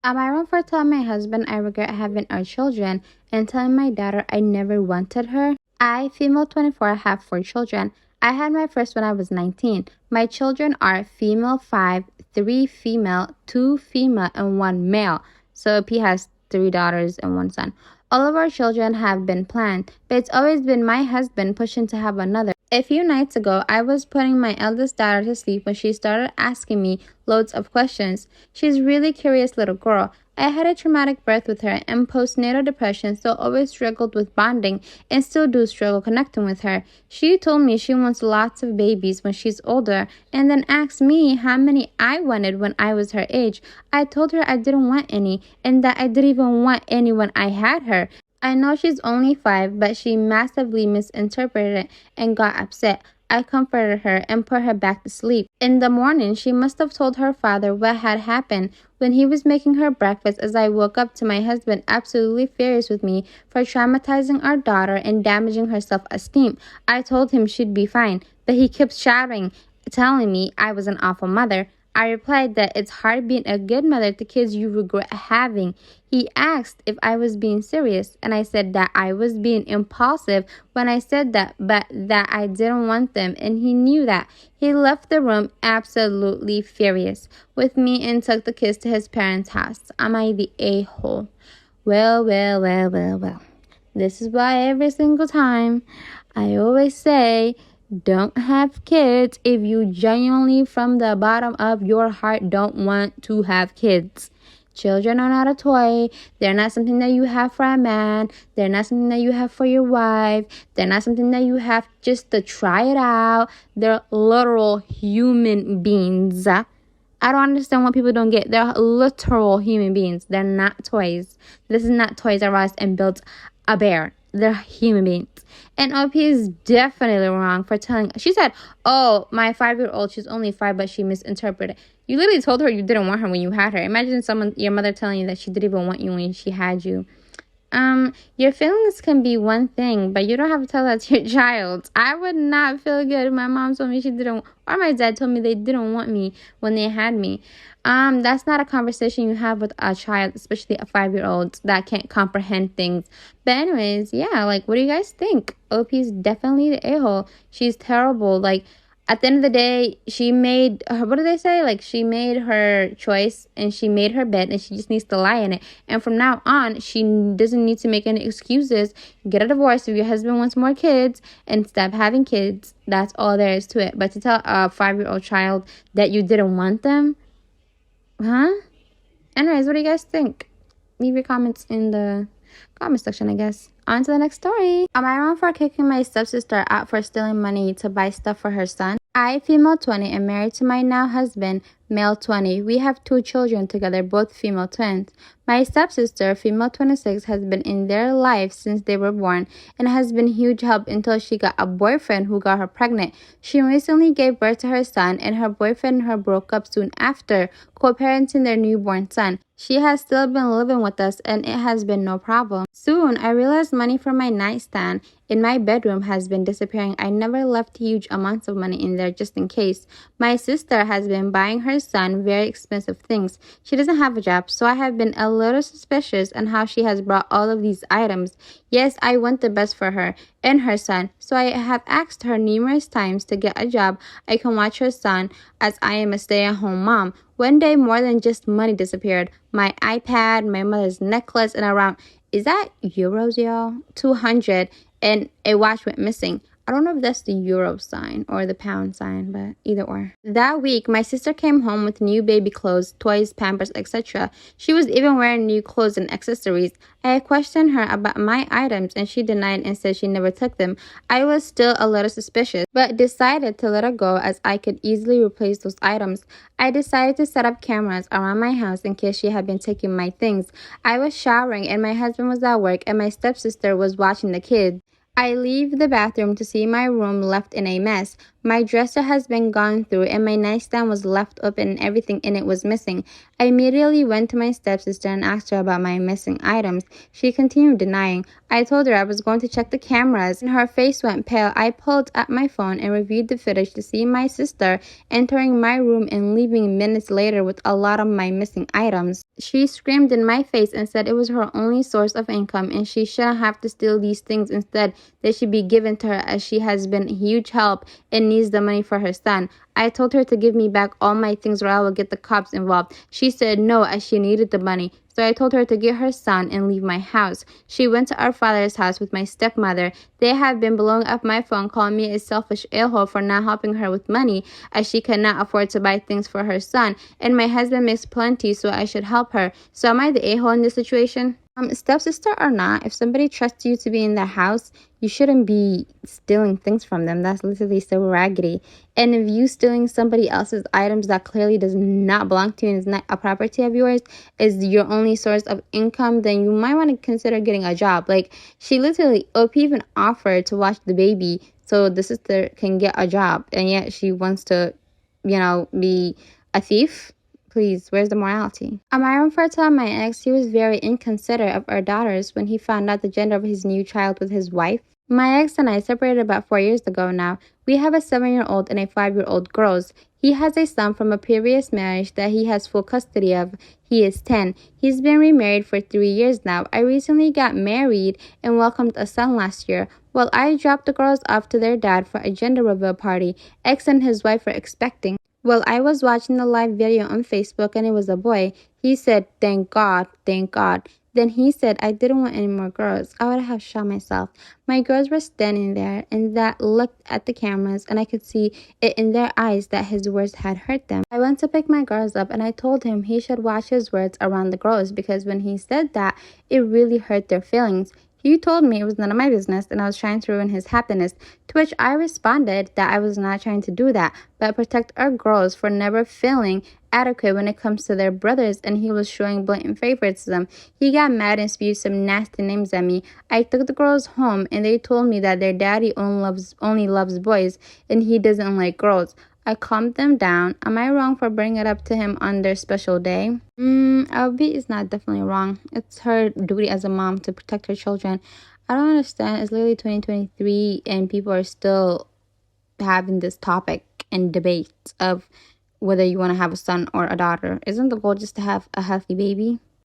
Am I wrong for telling my husband I regret having our children and telling my daughter I never wanted her? I, female 24, have 4 children. I had my first when I was 19. My children are female 5, 3 female, 2 female, and 1 male. So P has 3 daughters and 1 son. All of our children have been planned, but it's always been my husband pushing to have another. A few nights ago, I was putting my eldest daughter to sleep when she started asking me loads of questions. She's a really curious little girl. I had a traumatic birth with her and postnatal depression, so always struggled with bonding and still do struggle connecting with her. She told me she wants lots of babies when she's older and then asked me how many I wanted when I was her age. I told her I didn't want any and that I didn't even want any when I had her. I know she's only 5, but she massively misinterpreted it and got upset. I comforted her and put her back to sleep. In the morning, she must have told her father what had happened when he was making her breakfast as I woke up to my husband absolutely furious with me for traumatizing our daughter and damaging her self-esteem. I told him she'd be fine, but he kept shouting, telling me I was an awful mother. I replied that it's hard being a good mother to kids you regret having. He asked if I was being serious, and I said that I was being impulsive when I said that, but that I didn't want them, and he knew that. He left the room absolutely furious with me and took the kids to his parents' house. Am I the a-hole? Well. This is why every single time I always say, don't have kids if you genuinely from the bottom of your heart don't want to have kids. Children are not a toy. They're not something that you have for a man. They're not something that you have for your wife. They're not something that you have just to try it out. They're literal human beings. I don't understand what people don't get. They're literal human beings. They're not toys. This is not Toys R Us and built a bear. They're human beings. And OP is definitely wrong for telling. She said, oh, my 5-year-old, she's only 5, but she misinterpreted. You literally told her you didn't want her when you had her. Imagine your mother telling you that she didn't even want you when she had you. Your feelings can be one thing, but you don't have to tell that to your child. I would not feel good if my mom told me she didn't, or my dad told me they didn't want me when they had me. That's not a conversation you have with a child, especially a 5-year-old that can't comprehend things. But anyways, yeah, like, what do you guys think? OP's definitely the a-hole. She's terrible. Like, at the end of the day, she made her, what do they say? Like, she made her choice and she made her bed and she just needs to lie in it. And from now on, she doesn't need to make any excuses. Get a divorce if your husband wants more kids and stop having kids. That's all there is to it. But to tell a 5-year-old child that you didn't want them, huh? Anyways, what do you guys think? Leave your comments in the comment section, I guess. On to the next story. Am I wrong for kicking my stepsister out for stealing money to buy stuff for her son? I, female 20, am married to my now husband, male 20. We have 2 children together, both female twins. My stepsister, female 26, has been in their life since they were born and has been huge help until she got a boyfriend who got her pregnant. She recently gave birth to her son and her boyfriend and her broke up soon after, co-parenting their newborn son. She has still been living with us and it has been no problem. Soon, I realized money from my nightstand in my bedroom has been disappearing. I never left huge amounts of money in there just in case. My sister has been buying her son very expensive things. She doesn't have a job, so I have been a little suspicious on how she has brought all of these items. Yes, I want the best for her and her son, so I have asked her numerous times to get a job I can watch her son as I am a stay-at-home mom. One day, more than just money disappeared. My iPad, my mother's necklace, and around, is that euros, y'all? 200, and a watch went missing. I don't know if that's the euro sign or the pound sign, but either or. That week, my sister came home with new baby clothes, toys, Pampers, etc. She was even wearing new clothes and accessories. I questioned her about my items and she denied and said she never took them. I was still a little suspicious, but decided to let her go as I could easily replace those items. I decided to set up cameras around my house in case she had been taking my things. I was showering and my husband was at work and my stepsister was watching the kids. I leave the bathroom to see my room left in a mess. My dresser has been gone through and my nightstand was left open and everything in it was missing. I immediately went to my stepsister and asked her about my missing items. She continued denying. I told her I was going to check the cameras and her face went pale. I pulled up my phone and reviewed the footage to see my sister entering my room and leaving minutes later with a lot of my missing items. She screamed in my face and said it was her only source of income and she shouldn't have to steal these things. Instead, they should be given to her as she has been a huge help and needs the money for her son. I told her to give me back all my things or I will get the cops involved. She said no as she needed the money. So I told her to get her son and leave my house. She went to our father's house with my stepmother. They have been blowing up my phone, calling me a selfish a-hole for not helping her with money as she cannot afford to buy things for her son. And my husband makes plenty, so I should help her. So am I the a-hole in this situation? Stepsister or not, if somebody trusts you to be in their house, you shouldn't be stealing things from them. That's literally so raggedy. And if you stealing somebody else's items that clearly does not belong to you and is not a property of yours, is your only source of income, then you might want to consider getting a job. Like, she literally, OP even offered to watch the baby so the sister can get a job. And yet she wants to, be a thief. Please, where's the morality? Am I wrong for telling my ex he was very inconsiderate of our daughters when he found out the gender of his new child with his wife? My ex and I separated about 4 years ago now. We have a 7-year-old and a 5-year-old girls. He has a son from a previous marriage that he has full custody of. He is 10. He's been remarried for 3 years now. I recently got married and welcomed a son last year. Well, I dropped the girls off to their dad for a gender reveal party. Ex and his wife were expecting. Well, I was watching the live video on Facebook and it was a boy. He said, thank God, thank God. Then he said, I didn't want any more girls. I would have shot myself. My girls were standing there and that looked at the cameras and I could see it in their eyes that his words had hurt them. I went to pick my girls up and I told him he should watch his words around the girls because when he said that, it really hurt their feelings. He told me it was none of my business and I was trying to ruin his happiness, to which I responded that I was not trying to do that, but protect our girls for never feeling adequate when it comes to their brothers, and he was showing blatant favoritism. He got mad and spewed some nasty names at me. I took the girls home and they told me that their daddy only loves boys and he doesn't like girls. I calmed them down. Am I wrong for bringing it up to him on their special day? Albie is not definitely wrong. It's her duty as a mom to protect her children. I don't understand. It's literally 2023 and people are still having this topic and debate of whether you want to have a son or a daughter. Isn't the goal just to have a healthy baby?